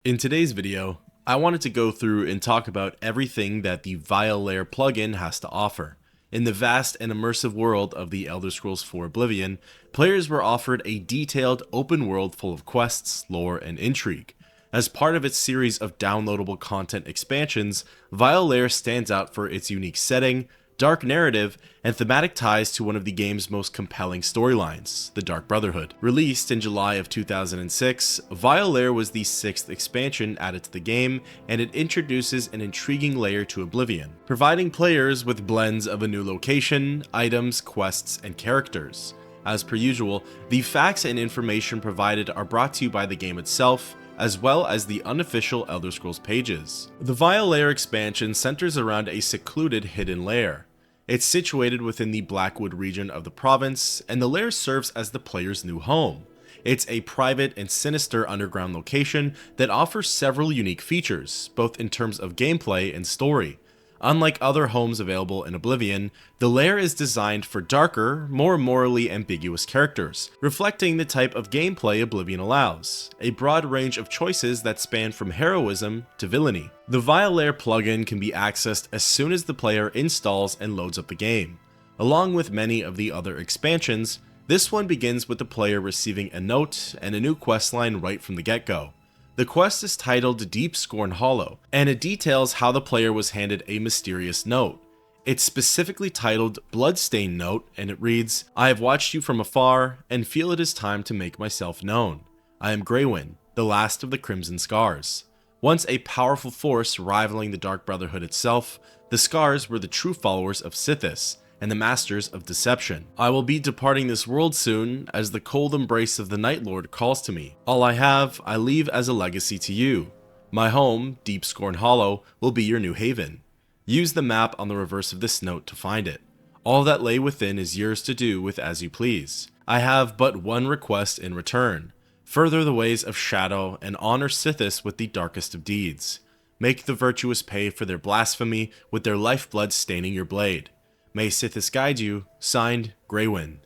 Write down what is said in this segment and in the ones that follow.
In today's video, I wanted to go through and talk about everything that the Lair plugin has to offer. In the vast and immersive world of the Elder Scrolls IV Oblivion, players were offered a detailed open world full of quests, lore, and intrigue. As part of its series of downloadable content expansions, Lair stands out for its unique setting, dark narrative, and thematic ties to one of the game's most compelling storylines, the Dark Brotherhood. Released in July of 2006, Lair was the 6th expansion added to the game, and it introduces an intriguing layer to Oblivion, providing players with blends of a new location, items, quests, and characters. As per usual, the facts and information provided are brought to you by the game itself, as well as the unofficial Elder Scrolls pages. The Lair expansion centers around a secluded hidden lair. It's situated within the Blackwood region of the province, and the lair serves as the player's new home. It's a private and sinister underground location that offers several unique features, both in terms of gameplay and story. Unlike other homes available in Oblivion, the lair is designed for darker, more morally ambiguous characters, reflecting the type of gameplay Oblivion allows, a broad range of choices that span from heroism to villainy. The Lair plugin can be accessed as soon as the player installs and loads up the game. Along with many of the other expansions, this one begins with the player receiving a note and a new questline right from the get-go. The quest is titled Deepscorn Hollow, and it details how the player was handed a mysterious note. It's specifically titled Bloodstained Note, and it reads, "I have watched you from afar, and feel it is time to make myself known. I am Greywyn, the last of the Crimson Scars." Once a powerful force rivaling the Dark Brotherhood itself, the Scars were the true followers of Sithis, and the masters of deception. I will be departing this world soon, as the cold embrace of the Night Lord calls to me. All I have, I leave as a legacy to you. My home, Deepscorn Hollow, will be your new haven. Use the map on the reverse of this note to find it. All that lay within is yours to do with as you please. I have but one request in return. Further the ways of shadow and honor Sithis with the darkest of deeds. Make the virtuous pay for their blasphemy with their lifeblood staining your blade. May Sithis guide you, signed, Greywyn.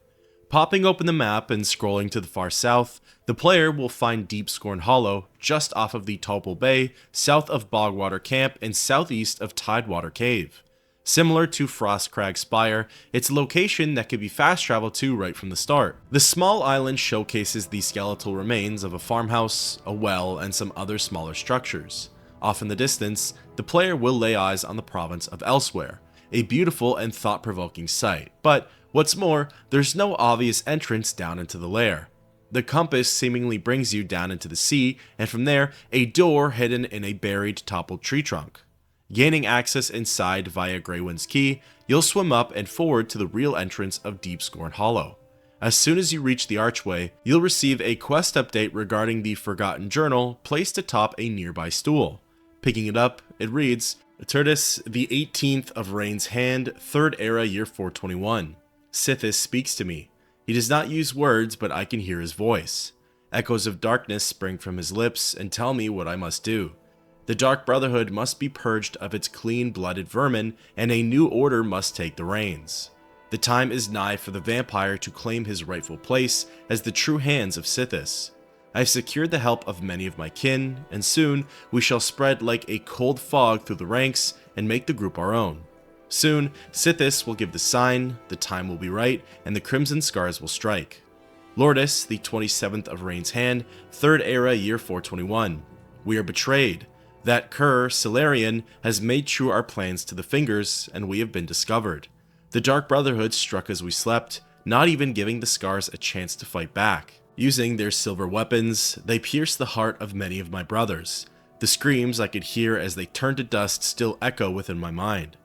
Popping open the map and scrolling to the far south, the player will find Deepscorn Hollow just off of the Topple Bay, south of Bogwater Camp, and southeast of Tidewater Cave. Similar to Frostcrag Spire, it's a location that can be fast traveled to right from the start. The small island showcases the skeletal remains of a farmhouse, a well, and some other smaller structures. Off in the distance, the player will lay eyes on the province of Elsewhere, a beautiful and thought-provoking sight, but what's more, there's no obvious entrance down into the lair. The compass seemingly brings you down into the sea, and from there, a door hidden in a buried toppled tree trunk. Gaining access inside via Greywyn's key, you'll swim up and forward to the real entrance of Deepscorn Hollow. As soon as you reach the archway, you'll receive a quest update regarding the Forgotten Journal placed atop a nearby stool. Picking it up, it reads, Tertis, the 18th of Rain's Hand, 3rd Era, Year 421. Sithis speaks to me. He does not use words, but I can hear his voice. Echoes of darkness spring from his lips and tell me what I must do. The Dark Brotherhood must be purged of its clean-blooded vermin, and a new order must take the reins. The time is nigh for the vampire to claim his rightful place as the true hands of Sithis. I've secured the help of many of my kin, and soon we shall spread like a cold fog through the ranks and make the group our own. Soon, Sithis will give the sign, the time will be right, and the Crimson Scars will strike. Lourdes, the 27th of Rain's Hand, 3rd Era, Year 421. We are betrayed. That cur, Solarian, has made true our plans to the fingers, and we have been discovered. The Dark Brotherhood struck as we slept, not even giving the Scars a chance to fight back. Using their silver weapons, they pierced the heart of many of my brothers. The screams I could hear as they turned to dust still echo within my mind.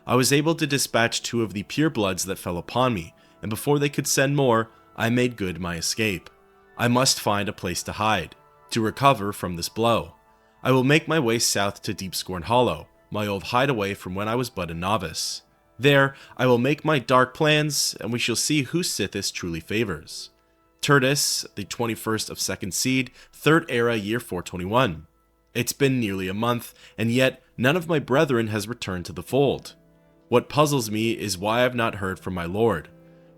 I was able to dispatch 2 of the purebloods that fell upon me, and before they could send more, I made good my escape. I must find a place to hide, to recover from this blow. I will make my way south to Deepscorn Hollow, my old hideaway from when I was but a novice. There, I will make my dark plans, and we shall see who Sithis truly favors. Tertis, the 21st of 2nd Seed, 3rd Era, Year 421. It's been nearly a month, and yet none of my brethren has returned to the fold. What puzzles me is why I've not heard from my lord.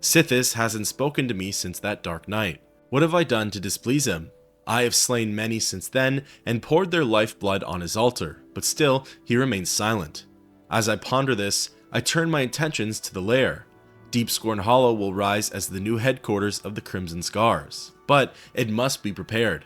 Sithis hasn't spoken to me since that dark night. What have I done to displease him? I have slain many since then and poured their lifeblood on his altar, but still he remains silent. As I ponder this, I turn my attentions to the Lair. Deepscorn Hollow will rise as the new headquarters of the Crimson Scars, but it must be prepared.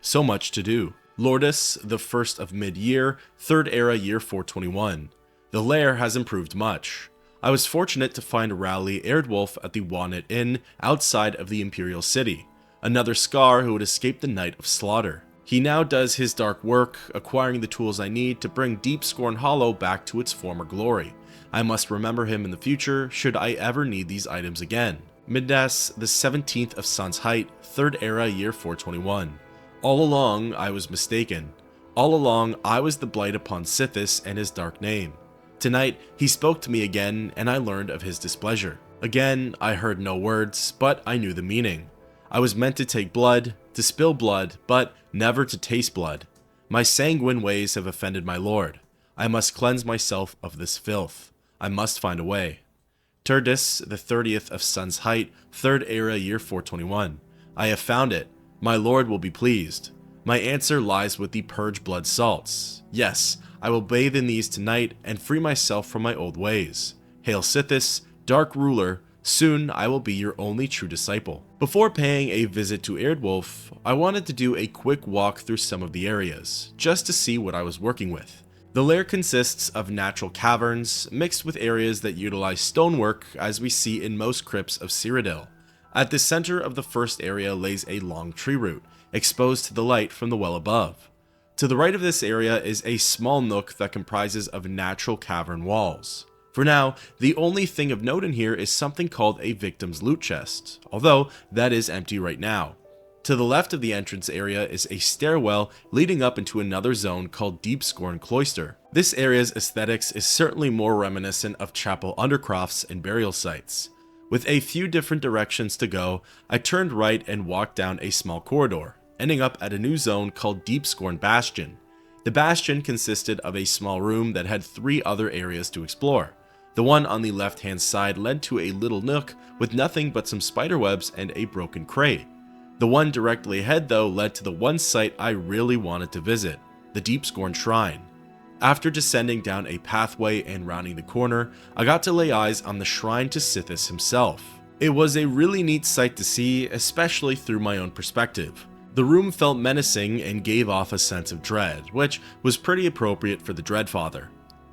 So much to do. Lourdes, the first of mid-year, 3rd era year 421. The Lair has improved much. I was fortunate to find Rowley Airdwolf at the Walnut Inn outside of the Imperial City, another Scar who had escaped the Night of Slaughter. He now does his dark work, acquiring the tools I need to bring Deepscorn Hollow back to its former glory. I must remember him in the future should I ever need these items again. Midas, the 17th of Sun's Height, 3rd era year 421. All along, I was mistaken. All along, I was the blight upon Sithis and his dark name. Tonight, he spoke to me again, and I learned of his displeasure. Again, I heard no words, but I knew the meaning. I was meant to take blood, to spill blood, but never to taste blood. My sanguine ways have offended my lord. I must cleanse myself of this filth. I must find a way. Turdis, the 30th of Sun's Height, 3rd era year 421. I have found it. My lord will be pleased. My answer lies with the purge blood salts. Yes, I will bathe in these tonight and free myself from my old ways. Hail Sithis, dark ruler, soon I will be your only true disciple. Before paying a visit to Airdwolf, I wanted to do a quick walk through some of the areas, just to see what I was working with. The lair consists of natural caverns, mixed with areas that utilize stonework as we see in most crypts of Cyrodiil. At the center of the first area lays a long tree root, exposed to the light from the well above. To the right of this area is a small nook that comprises of natural cavern walls. For now, the only thing of note in here is something called a victim's loot chest, although that is empty right now. To the left of the entrance area is a stairwell leading up into another zone called Deepscorn Cloister. This area's aesthetics is certainly more reminiscent of chapel undercrofts and burial sites. With a few different directions to go, I turned right and walked down a small corridor, ending up at a new zone called Deepscorn Bastion. The bastion consisted of a small room that had 3 other areas to explore. The one on the left hand side led to a little nook with nothing but some spiderwebs and a broken crate. The one directly ahead though led to the one site I really wanted to visit, the Deepscorn Shrine. After descending down a pathway and rounding the corner, I got to lay eyes on the shrine to Sithis himself. It was a really neat sight to see, especially through my own perspective. The room felt menacing and gave off a sense of dread, which was pretty appropriate for the Dreadfather.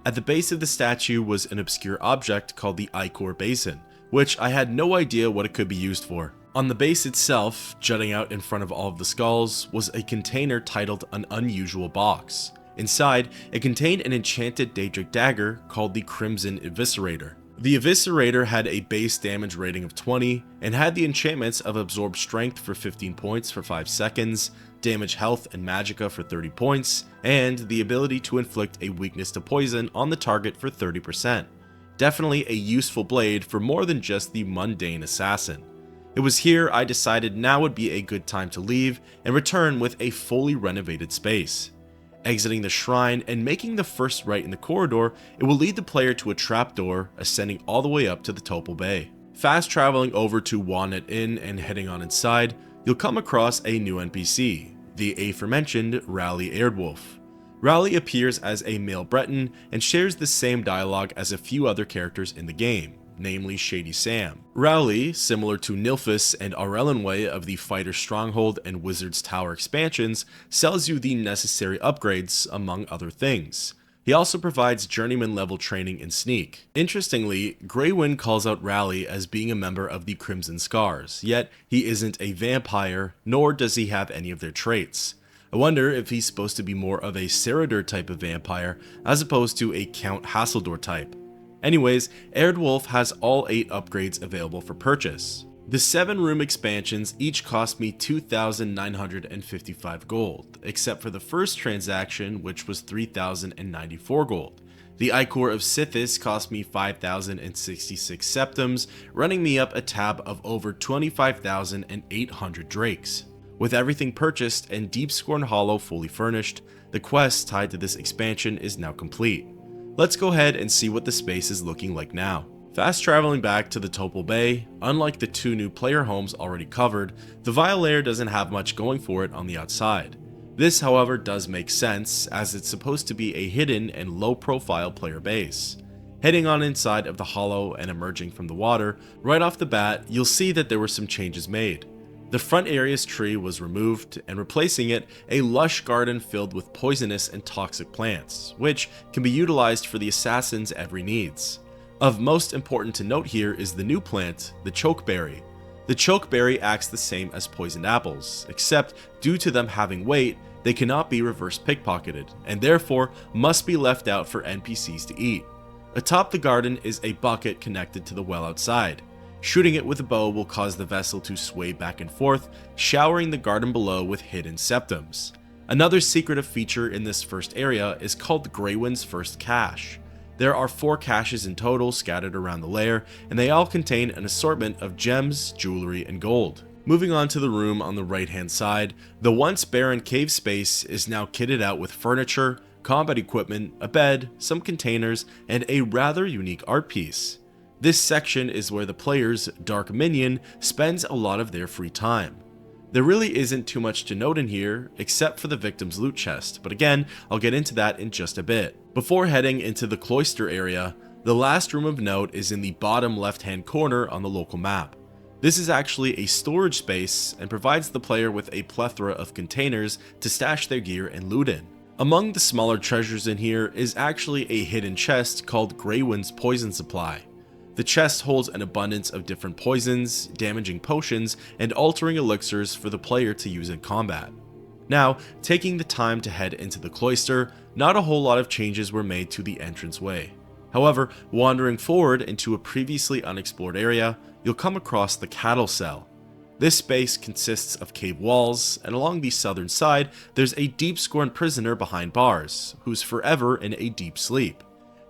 At the base of the statue was an obscure object called the Ichor Basin, which I had no idea what it could be used for. On the base itself, jutting out in front of all of the skulls, was a container titled An Unusual Box. Inside, it contained an enchanted Daedric dagger called the Crimson Eviscerator. The Eviscerator had a base damage rating of 20 and had the enchantments of Absorb Strength for 15 points for 5 seconds, Damage Health and Magicka for 30 points, and the ability to inflict a weakness to poison on the target for 30%. Definitely a useful blade for more than just the mundane assassin. It was here I decided now would be a good time to leave and return with a fully renovated space. Exiting the shrine and making the first right in the corridor, it will lead the player to a trapdoor, ascending all the way up to the Topal Bay. Fast traveling over to Walnut Inn and heading on inside, you'll come across a new NPC, the aforementioned Rowley Airdwolf. Rowley appears as a male Breton and shares the same dialogue as a few other characters in the game, namely Shady Sam. Rowley, similar to Nilfis and Aurelionway of the Fighter Stronghold and Wizard's Tower expansions, sells you the necessary upgrades, among other things. He also provides journeyman level training in Sneak. Interestingly, Greywind calls out Rowley as being a member of the Crimson Scars, yet he isn't a vampire, nor does he have any of their traits. I wonder if he's supposed to be more of a Cyrodiil type of vampire, as opposed to a Count Hasseldor type. Anyways, Airdwolf has all 8 upgrades available for purchase. The 7-room expansions each cost me 2,955 gold, except for the first transaction, which was 3,094 gold. The Ichor of Sithis cost me 5,066 septims, running me up a tab of over 25,800 drakes. With everything purchased and Deepscorn Hollow fully furnished, the quest tied to this expansion is now complete. Let's go ahead and see what the space is looking like now. Fast traveling back to the Topol Bay, unlike the two new player homes already covered, the Vile Lair doesn't have much going for it on the outside. This, however, does make sense, as it's supposed to be a hidden and low-profile player base. Heading on inside of the hollow and emerging from the water, right off the bat, you'll see that there were some changes made. The front area's tree was removed, and replacing it, a lush garden filled with poisonous and toxic plants, which can be utilized for the assassin's every needs. Of most important to note here is the new plant, the chokeberry. The chokeberry acts the same as poisoned apples, except due to them having weight, they cannot be reverse pickpocketed, and therefore must be left out for NPCs to eat. Atop the garden is a bucket connected to the well outside. Shooting it with a bow will cause the vessel to sway back and forth, showering the garden below with hidden septums. Another secretive feature in this first area is called Greywind's First Cache. There are 4 caches in total scattered around the lair, and they all contain an assortment of gems, jewelry, and gold. Moving on to the room on the right hand side, the once barren cave space is now kitted out with furniture, combat equipment, a bed, some containers, and a rather unique art piece. This section is where the player's Dark Minion spends a lot of their free time. There really isn't too much to note in here, except for the victim's loot chest, but again, I'll get into that in just a bit. Before heading into the cloister area, the last room of note is in the bottom left-hand corner on the local map. This is actually a storage space and provides the player with a plethora of containers to stash their gear and loot in. Among the smaller treasures in here is actually a hidden chest called Greywind's Poison Supply. The chest holds an abundance of different poisons, damaging potions, and altering elixirs for the player to use in combat. Now, taking the time to head into the cloister, not a whole lot of changes were made to the entranceway. However, wandering forward into a previously unexplored area, you'll come across the cattle cell. This space consists of cave walls, and along the southern side, there's a Deepscorn prisoner behind bars, who's forever in a deep sleep.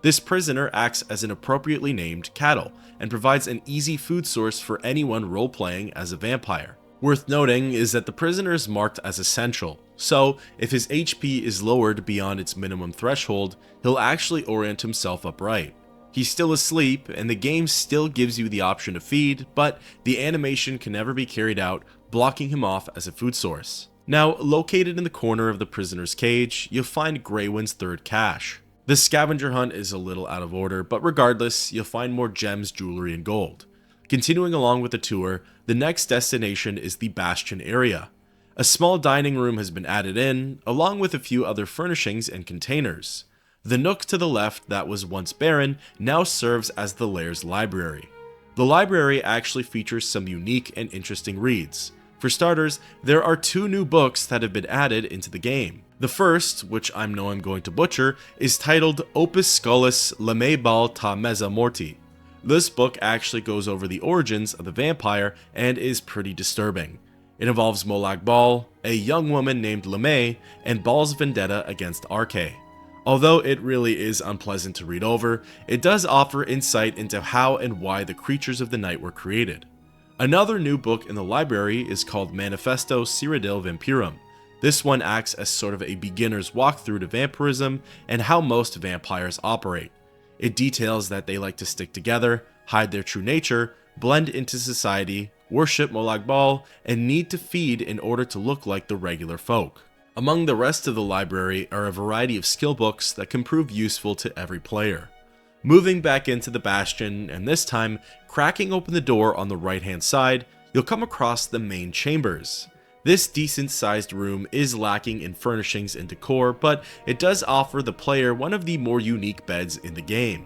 This prisoner acts as an appropriately named cattle, and provides an easy food source for anyone role-playing as a vampire. Worth noting is that the prisoner is marked as essential, so if his HP is lowered beyond its minimum threshold, he'll actually orient himself upright. He's still asleep, and the game still gives you the option to feed, but the animation can never be carried out, blocking him off as a food source. Now, located in the corner of the prisoner's cage, you'll find Greywind's third cache. The scavenger hunt is a little out of order, but regardless, you'll find more gems, jewelry, and gold. Continuing along with the tour, the next destination is the Bastion area. A small dining room has been added in, along with a few other furnishings and containers. The nook to the left that was once barren now serves as the Lair's library. The library actually features some unique and interesting reads. For starters, there are 2 new books that have been added into the game. The first, which I know I'm going to butcher, is titled Opus Scholas Lamebal ta Meza Morti. This book actually goes over the origins of the vampire and is pretty disturbing. It involves Molag Bal, a young woman named Lamé, and Bal's vendetta against Arche. Although it really is unpleasant to read over, it does offer insight into how and why the creatures of the night were created. Another new book in the library is called Manifesto Cyrodiil Vampirum. This one acts as sort of a beginner's walkthrough to vampirism and how most vampires operate. It details that they like to stick together, hide their true nature, blend into society, worship Molag Bal, and need to feed in order to look like the regular folk. Among the rest of the library are a variety of skill books that can prove useful to every player. Moving back into the Bastion, and this time, cracking open the door on the right hand side, you'll come across the main chambers. This decent sized room is lacking in furnishings and decor, but it does offer the player one of the more unique beds in the game.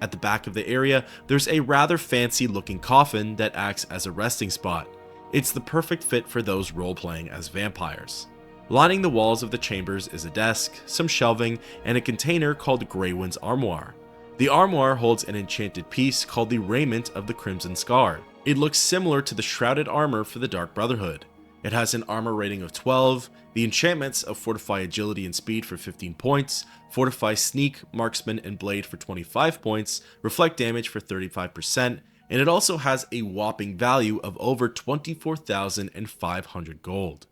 At the back of the area, there's a rather fancy looking coffin that acts as a resting spot. It's the perfect fit for those role-playing as vampires. Lining the walls of the chambers is a desk, some shelving, and a container called Greywind's Armoire. The armoire holds an enchanted piece called the Raiment of the Crimson Scar. It looks similar to the shrouded armor for the Dark Brotherhood. It has an armor rating of 12, the enchantments of Fortify Agility and Speed for 15 points, Fortify Sneak, Marksman, and Blade for 25 points, Reflect Damage for 35%, and it also has a whopping value of over 24,500 gold.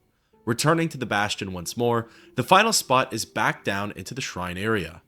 Returning to the Bastion once more, the final spot is back down into the shrine area.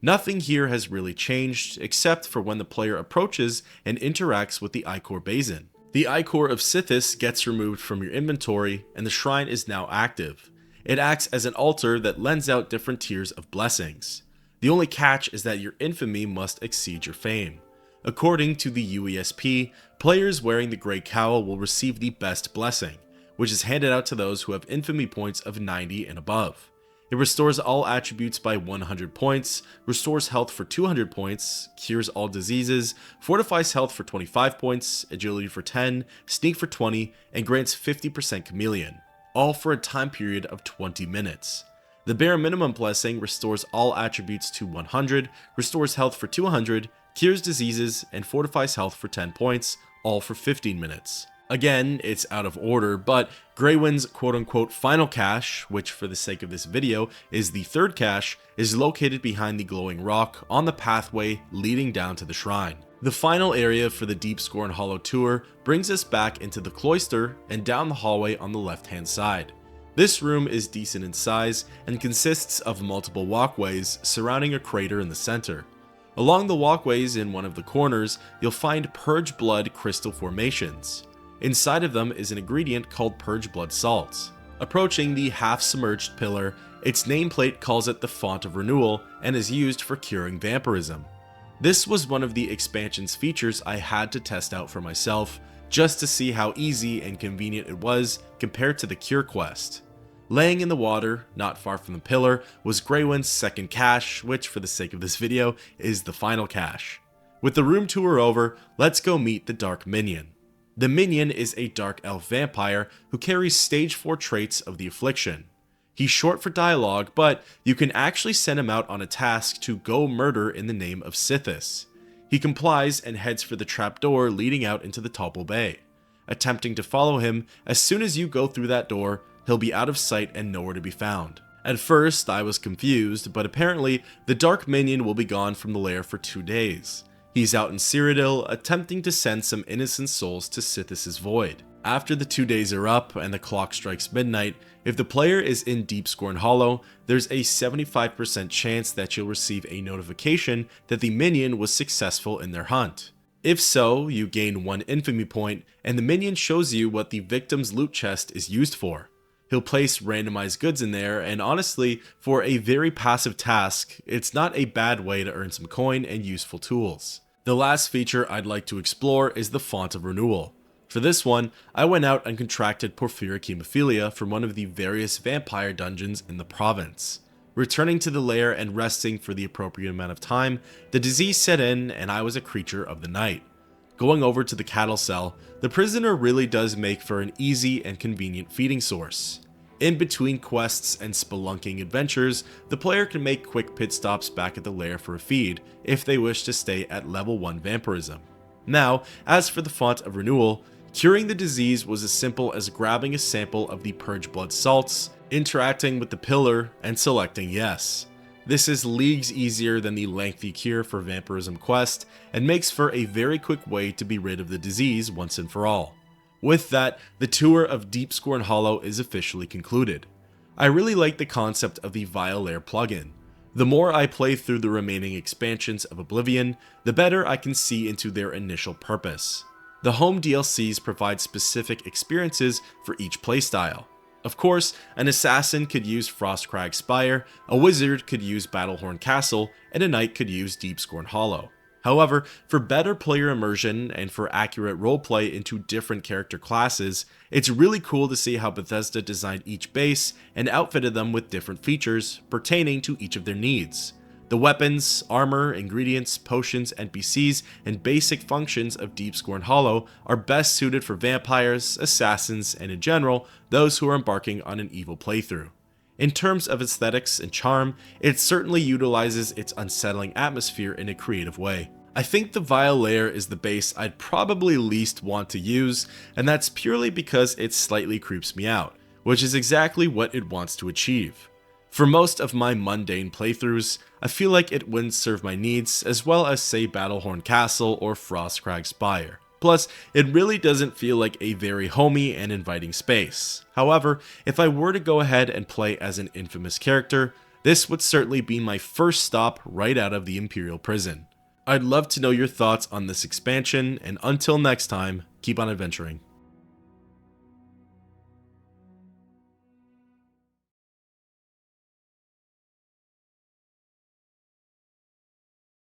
Nothing here has really changed, except for when the player approaches and interacts with the Ichor Basin. The Ichor of Sithis gets removed from your inventory, and the shrine is now active. It acts as an altar that lends out different tiers of blessings. The only catch is that your infamy must exceed your fame. According to the UESP, players wearing the Grey Cowl will receive the Best Blessing, which is handed out to those who have infamy points of 90 and above. It restores all attributes by 100 points, restores health for 200 points, cures all diseases, fortifies health for 25 points, agility for 10, sneak for 20, and grants 50% chameleon, all for a time period of 20 minutes. The bare minimum blessing restores all attributes to 100, restores health for 200, cures diseases, and fortifies health for 10 points, all for 15 minutes. Again, it's out of order, but Greywind's quote-unquote final cache, which for the sake of this video is the third cache, is located behind the glowing rock on the pathway leading down to the shrine. The final area for the Deepscorn Hollow tour brings us back into the cloister and down the hallway on the left-hand side. This room is decent in size and consists of multiple walkways surrounding a crater in the center. Along the walkways in one of the corners, you'll find Purge Blood crystal formations. Inside of them is an ingredient called Purge Blood Salts. Approaching the half-submerged pillar, its nameplate calls it the Font of Renewal and is used for curing vampirism. This was one of the expansion's features I had to test out for myself, just to see how easy and convenient it was compared to the cure quest. Laying in the water, not far from the pillar, was Greywind's second cache, which for the sake of this video is the final cache. With the room tour over, let's go meet the Dark Minion. The Minion is a Dark Elf vampire who carries stage 4 traits of the Affliction. He's short for dialogue, but you can actually send him out on a task to go murder in the name of Sithis. He complies and heads for the trapdoor leading out into the Topple Bay. Attempting to follow him, as soon as you go through that door, he'll be out of sight and nowhere to be found. At first, I was confused, but apparently the Dark Minion will be gone from the lair for 2 days. He's out in Cyrodiil, attempting to send some innocent souls to Sithis' Void. After the 2 days are up and the clock strikes midnight, if the player is in Deepscorn Hollow, there's a 75% chance that you'll receive a notification that the Minion was successful in their hunt. If so, you gain 1 infamy point, and the Minion shows you what the victim's loot chest is used for. He'll place randomized goods in there, and honestly, for a very passive task, it's not a bad way to earn some coin and useful tools. The last feature I'd like to explore is the Font of Renewal. For this one, I went out and contracted porphyric hemophilia from one of the various vampire dungeons in the province. Returning to the lair and resting for the appropriate amount of time, the disease set in and I was a creature of the night. Going over to the cattle cell, the prisoner really does make for an easy and convenient feeding source. In between quests and spelunking adventures, the player can make quick pit stops back at the lair for a feed, if they wish to stay at level 1 vampirism. Now, as for the Font of Renewal, curing the disease was as simple as grabbing a sample of the Purge Blood Salts, interacting with the pillar, and selecting yes. This is leagues easier than the lengthy cure for vampirism quest, and makes for a very quick way to be rid of the disease once and for all. With that, the tour of Deepscorn Hollow is officially concluded. I really like the concept of the Lair plugin. The more I play through the remaining expansions of Oblivion, the better I can see into their initial purpose. The home DLCs provide specific experiences for each playstyle. Of course, an assassin could use Frostcrag Spire, a wizard could use Battlehorn Castle, and a knight could use Deepscorn Hollow. However, for better player immersion and for accurate roleplay into different character classes, it's really cool to see how Bethesda designed each base and outfitted them with different features pertaining to each of their needs. The weapons, armor, ingredients, potions, NPCs, and basic functions of Deepscorn Hollow are best suited for vampires, assassins, and in general, those who are embarking on an evil playthrough. In terms of aesthetics and charm, it certainly utilizes its unsettling atmosphere in a creative way. I think the Lair is the base I'd probably least want to use, and that's purely because it slightly creeps me out, which is exactly what it wants to achieve. For most of my mundane playthroughs, I feel like it wouldn't serve my needs as well as say Battlehorn Castle or Frostcrag Spire. Plus, it really doesn't feel like a very homey and inviting space. However, if I were to go ahead and play as an infamous character, This would certainly be my first stop right out of the Imperial prison. I'd love to know your thoughts on this expansion, and until next time, keep on adventuring.